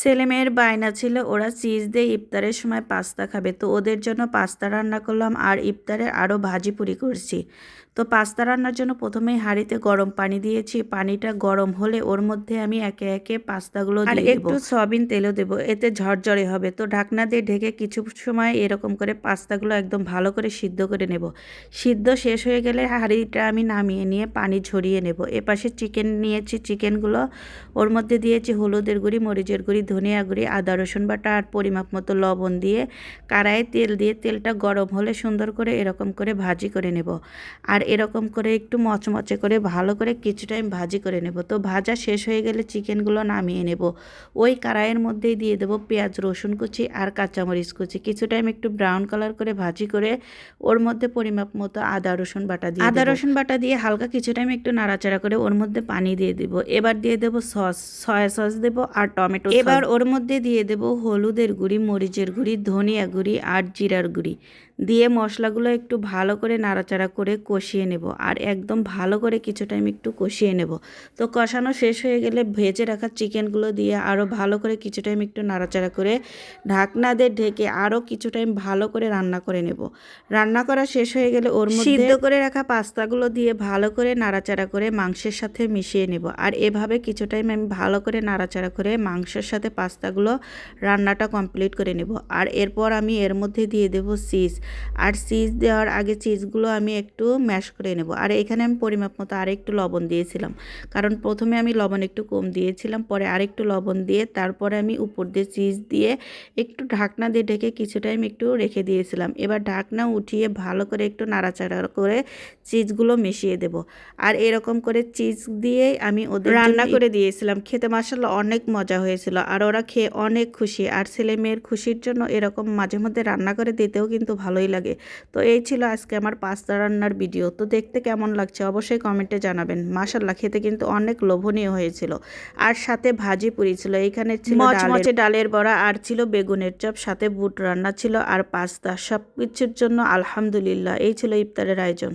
ছেলেমেয়ের বায়না ছিল ওরা চিজ দিয়ে ইফতারের সময় পাস্তা খাবে, তো ওদের জন্য পাস্তা রান্না করলাম আর ইফতারে আরও ভাজি পুরি করছি। তো পাস্তা রান্নার জন্য প্রথমেই হাঁড়িতে গরম পানি দিয়েছি। পানিটা গরম হলে ওর মধ্যে আমি একে একে পাস্তাগুলো দিয়ে দেবো, একটু সয়াবিন তেলও দেবো, এতে ঝরঝরে হবে। তো ঢাকনা দিয়ে ঢেকে কিছু সময় এরকম করে পাস্তাগুলো একদম ভালো করে সিদ্ধ করে নেব। সিদ্ধ শেষ হয়ে গেলে হাঁড়িটা আমি নামিয়ে নিয়ে পানি ঝরিয়ে নেব। এপাশে চিকেন নিয়েছি, চিকেনগুলো ওর মধ্যে দিয়েছি হলুদের গুঁড়ি, মরিচের গুঁড়ি, ধনিয়া গুঁড়ি, আদা রসুন বাটা আর পরিমাপ মতো লবণ দিয়ে কড়াইয়ে তেল দিয়ে তেলটা গরম হলে সুন্দর করে এরকম করে ভাজি করে নেব। আর এরকম করে একটু মচমচে করে ভালো করে কিছু টাইম ভাজি করে নেব। তো ভাজা শেষ হয়ে গেলে চিকেনগুলো নামিয়ে নেব। ওই কড়াইয়ের মধ্যেই দিয়ে দেবো পেঁয়াজ, রসুন কুচি আর কাঁচামরিচ কুচি। কিছু টাইম একটু ব্রাউন কালার করে ভাজি করে ওর মধ্যে পরিমাপ মতো আদা রসুন বাটা দিয়ে আদা রসুন বাটা দিয়ে হালকা কিছু টাইম একটু নাড়াচাড়া করে ওর মধ্যে পানি দিয়ে দেব। এবার দিয়ে দেবো সস, সয়া সস দেবো আর টমেটো। এবার ওর মধ্যে দিয়ে দেবো হলুদের গুঁড়ি, মরিচের গুঁড়ি, ধনিয়া গুঁড়ি আর জিরার গুঁড়ি দিয়ে মশলাগুলো একটু ভালো করে নাড়াচাড়া করে কষিয়ে নেব। আর একদম ভালো করে কিছু টাইম একটু কষিয়ে নেব। তো কষানো শেষ হয়ে গেলে ভেজে রাখা চিকেনগুলো দিয়ে আরও ভালো করে কিছু টাইম একটু নাড়াচাড়া করে ঢাকনা দিয়ে ঢেকে আরও কিছু টাইম ভালো করে রান্না করে নেব। রান্না করা শেষ হয়ে গেলে ওর মধ্যে সিদ্ধ করে রাখা পাস্তাগুলো দিয়ে ভালো করে নাড়াচাড়া করে মাংসের সাথে মিশিয়ে নেব। আর এভাবে কিছু টাইম আমি ভালো করে নাড়াচাড়া করে মাংসের সাথে পাস্তাগুলো রান্নাটা কমপ্লিট করে নেব। আর এরপর আমি এর মধ্যে দিয়ে দেব চিজ। আর চিজ দেওয়ার আগে চিজগুলো আমি একটু ম্যাশ করে নেব। আর এখানে আমি পরিমাপ মতো আরেকটু লবণ দিয়েছিলাম, কারণ প্রথমে আমি লবণ একটু কম দিয়েছিলাম, পরে আরেকটু লবণ দিয়ে তারপরে আমি উপর দিয়ে চিজ দিয়ে একটু ঢাকনা দিয়ে ঢেকে কিছু টাইম একটু রেখে দিয়েছিলাম। এবার ঢাকনা উঠিয়ে ভালো করে একটু নাড়াচাড়া করে চিজগুলো মিশিয়ে দেব। আর এরকম করে চিজ দিয়েই আমি ওদের রান্না করে দিয়েছিলাম। খেতে মাশাআল্লাহ অনেক মজা হয়েছিল আর ওরা খেয়ে অনেক খুশি। আর ছেলে মেয়ের খুশির জন্য এরকম মাঝে মধ্যে রান্না করে দিতেও কিন্তু ভালোই লাগে। তো এই ছিল আজকে আমার পাস্তা রান্নার ভিডিও। তো দেখতে কেমন লাগছে অবশ্যই কমেন্টে জানাবেন। মাশাআল্লাহ খেতে কিন্তু অনেক লোভনীয় হয়েছিল। আর সাথে ভাজি পুরি ছিল, এখানে ছিল মচমচে ডালের বড়া আর ছিল বেগুনের চপ, সাথে বুট রান্না ছিল আর পাস্তা। সব কিছুর জন্য আলহামদুলিল্লাহ। এই ছিল ইফতারের আয়োজন।